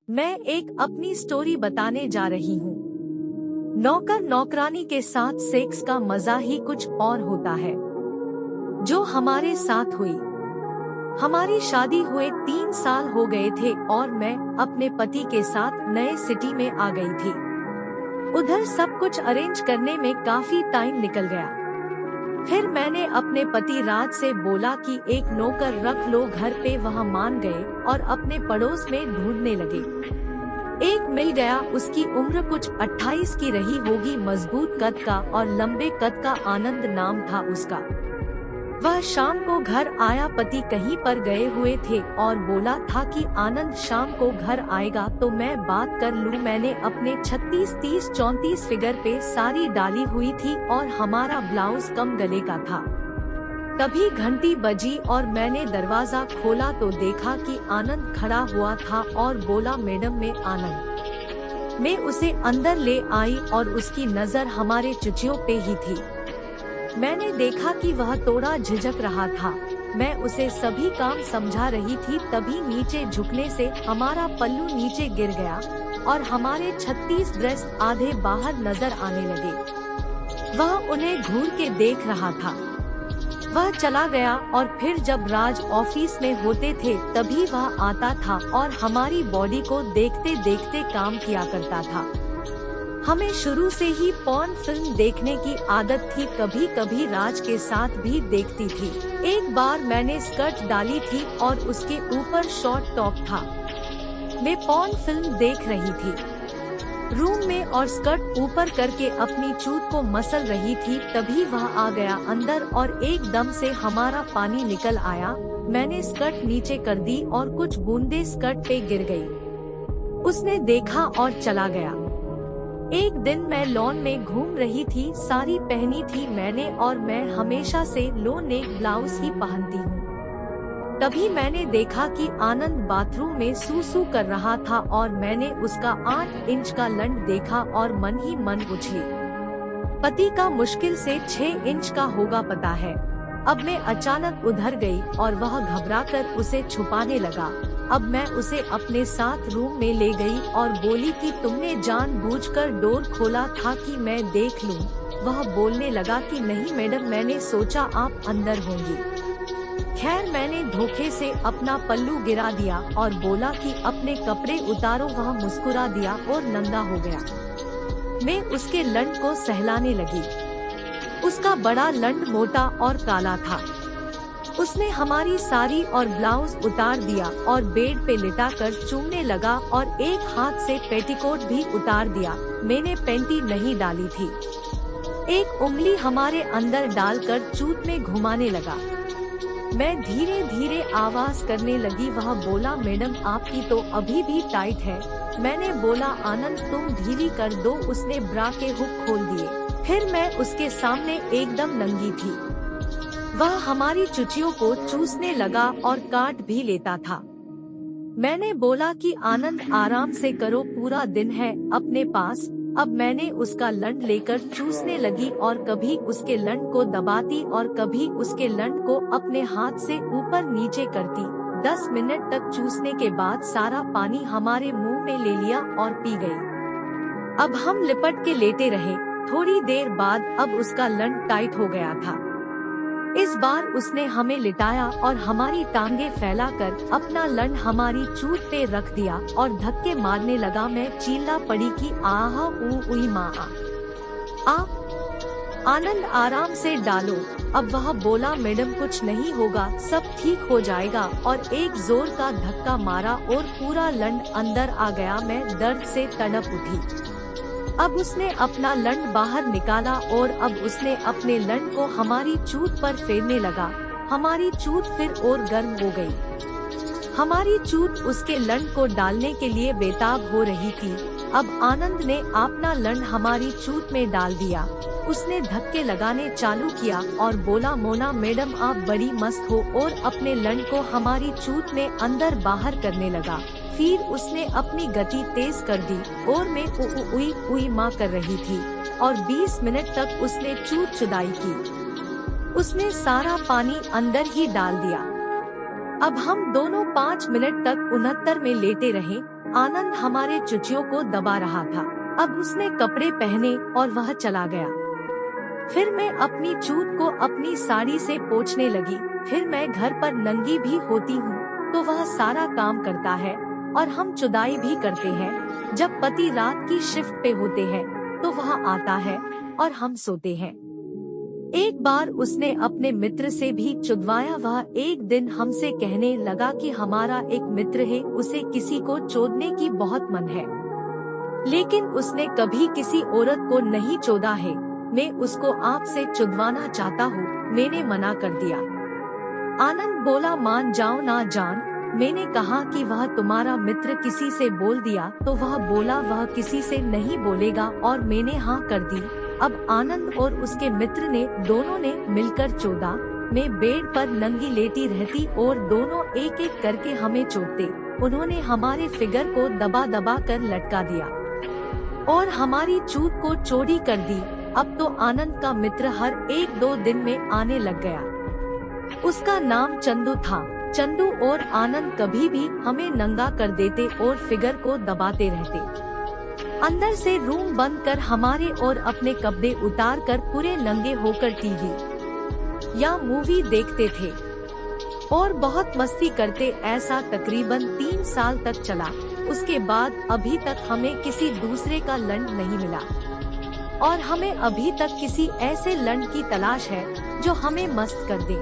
मैं एक अपनी स्टोरी बताने जा रही हूँ। नौकर नौकरानी के साथ सेक्स का मजा ही कुछ और होता है। जो हमारे साथ हुई। हमारी शादी हुए 3 साल हो गए थे और मैं अपने पति के साथ नए सिटी में आ गई थी। उधर सब कुछ अरेंज करने में काफी टाइम निकल गया। फिर मैंने अपने पति राज से बोला कि एक नौकर रख लो घर पे। वह मान गए और अपने पड़ोस में ढूंढने लगे। एक मिल गया। उसकी उम्र कुछ 28 की रही होगी, मजबूत कद का और लंबे कद का। आनंद नाम था उसका। वह शाम को घर आया। पति कहीं पर गए हुए थे और बोला था कि आनंद शाम को घर आएगा तो मैं बात कर लूं। मैंने अपने 36, 30, 34 फिगर पे साड़ी डाली हुई थी और हमारा ब्लाउज कम गले का था। तभी घंटी बजी और मैंने दरवाजा खोला तो देखा कि आनंद खड़ा हुआ था और बोला, मैडम मैं आनंद। मैं उसे अंदर ले आई और उसकी नजर हमारे चुचियों पे ही थी। मैंने देखा कि वह थोड़ा झिझक रहा था। मैं उसे सभी काम समझा रही थी, तभी नीचे झुकने से हमारा पल्लू नीचे गिर गया और हमारे 36 ब्रेस्ट आधे बाहर नजर आने लगे। वह उन्हें घूर के देख रहा था। वह चला गया और फिर जब राज ऑफिस में होते थे तभी वह आता था और हमारी बॉडी को देखते देखते काम किया करता था। हमें शुरू से ही पॉर्न फिल्म देखने की आदत थी। कभी कभी राज के साथ भी देखती थी। एक बार मैंने स्कर्ट डाली थी और उसके ऊपर शॉर्ट टॉप था। मैं पॉर्न फिल्म देख रही थी रूम में और स्कर्ट ऊपर करके अपनी चूत को मसल रही थी। तभी वह आ गया अंदर और एकदम से हमारा पानी निकल आया। मैंने स्कर्ट नीचे कर दी और कुछ बूंदे स्कर्ट पे गिर गई। उसने देखा और चला गया। एक दिन मैं लॉन में घूम रही थी, साड़ी पहनी थी मैंने और मैं हमेशा से लो नेक ब्लाउज ही पहनती हूँ। तभी मैंने देखा कि आनंद बाथरूम में सूसू कर रहा था और मैंने उसका 8 इंच का लंड देखा और मन ही मन उछली। पति का मुश्किल से 6 इंच का होगा पता है। अब मैं अचानक उधर गई और वह घबराकर उसे छुपाने लगा। अब मैं उसे अपने साथ रूम में ले गई और बोली कि तुमने जानबूझकर डोर खोला था कि मैं देख लूं। वह बोलने लगा कि नहीं मैडम, मैंने सोचा आप अंदर होंगी। खैर मैंने धोखे से अपना पल्लू गिरा दिया और बोला कि अपने कपड़े उतारो। वह मुस्कुरा दिया और नंगा हो गया। मैं उसके लंड को सहलाने लगी। उसका बड़ा लंड मोटा और काला था। उसने हमारी साड़ी और ब्लाउज उतार दिया और बेड पे लिटाकर चूमने लगा और एक हाथ से पेटीकोट भी उतार दिया। मैंने पेंटी नहीं डाली थी। एक उंगली हमारे अंदर डालकर चूत में घुमाने लगा। मैं धीरे धीरे आवाज करने लगी। वह बोला, मैडम आपकी तो अभी भी टाइट है। मैंने बोला, आनंद तुम ढीली कर दो। उसने ब्रा के हुक खोल दिए। फिर मैं उसके सामने एकदम नंगी थी। वह हमारी चुचियों को चूसने लगा और काट भी लेता था। मैंने बोला कि आनंद आराम से करो, पूरा दिन है अपने पास। अब मैंने उसका लंड लेकर चूसने लगी और कभी उसके लंड को दबाती और कभी उसके लंड को अपने हाथ से ऊपर नीचे करती। 10 मिनट तक चूसने के बाद सारा पानी हमारे मुंह में ले लिया और पी गई। अब हम लिपट के लेटे रहे। थोड़ी देर बाद अब उसका लंड टाइट हो गया था। इस बार उसने हमें लिटाया और हमारी टांगे फैलाकर अपना लंड हमारी चूत पे रख दिया और धक्के मारने लगा। मैं चील्ला पड़ी कि आह उई माँ आ। आनंद आराम से डालो। अब वह बोला, मैडम कुछ नहीं होगा, सब ठीक हो जाएगा और एक जोर का धक्का मारा और पूरा लंड अंदर आ गया। मैं दर्द से तड़प उठी। अब उसने अपना लंड बाहर निकाला और अब उसने अपने लंड को हमारी चूत पर फेरने लगा। हमारी चूत फिर और गर्म हो गई। हमारी चूत उसके लंड को डालने के लिए बेताब हो रही थी। अब आनंद ने अपना लंड हमारी चूत में डाल दिया। उसने धक्के लगाने चालू किया और बोला, मोना मैडम आप बड़ी मस्त हो, और अपने लंड को हमारी चूत में अंदर बाहर करने लगा। फिर उसने अपनी गति तेज कर दी और मैं उई माँ कर रही थी और 20 मिनट तक उसने चूत चुदाई की। उसने सारा पानी अंदर ही डाल दिया। अब हम दोनों 5 मिनट तक 69 में लेटे रहे। आनंद हमारे चुचियों को दबा रहा था। अब उसने कपड़े पहने और वह चला गया। फिर मैं अपनी चूत को अपनी साड़ी से पोंछने लगी। फिर मैं घर पर नंगी भी होती हूँ तो वह सारा काम करता है और हम चुदाई भी करते हैं। जब पति रात की शिफ्ट पे होते हैं तो वह आता है और हम सोते हैं। एक बार उसने अपने मित्र से भी चुदवाया। वह एक दिन हमसे कहने लगा कि हमारा एक मित्र है, उसे किसी को चोदने की बहुत मन है, लेकिन उसने कभी किसी औरत को नहीं चोदा है। मैं उसको आपसे चुदवाना चाहता हूँ। मैंने मना कर दिया। आनंद बोला, मान जाओ ना जान। मैंने कहा कि वह तुम्हारा मित्र किसी से बोल दिया तो वह बोला वह किसी से नहीं बोलेगा और मैंने हाँ कर दी। अब आनंद और उसके मित्र ने दोनों ने मिलकर चोदा। मैं बेड पर नंगी लेटी रहती और दोनों एक एक करके हमें चोदते। उन्होंने हमारे फिगर को दबा दबा कर लटका दिया और हमारी चूत को चौड़ी कर दी। अब तो आनंद का मित्र हर 1-2 दिन में आने लग गया। उसका नाम चंदू था। चंदू और आनंद कभी भी हमें नंगा कर देते और फिगर को दबाते रहते। अंदर से रूम बंद कर हमारे और अपने कपड़े उतार कर पूरे नंगे होकर टीवी या मूवी देखते थे और बहुत मस्ती करते। ऐसा तकरीबन 3 साल तक चला। उसके बाद अभी तक हमें किसी दूसरे का लंड नहीं मिला और हमें अभी तक किसी ऐसे लंड की तलाश है जो हमें मस्त कर दे।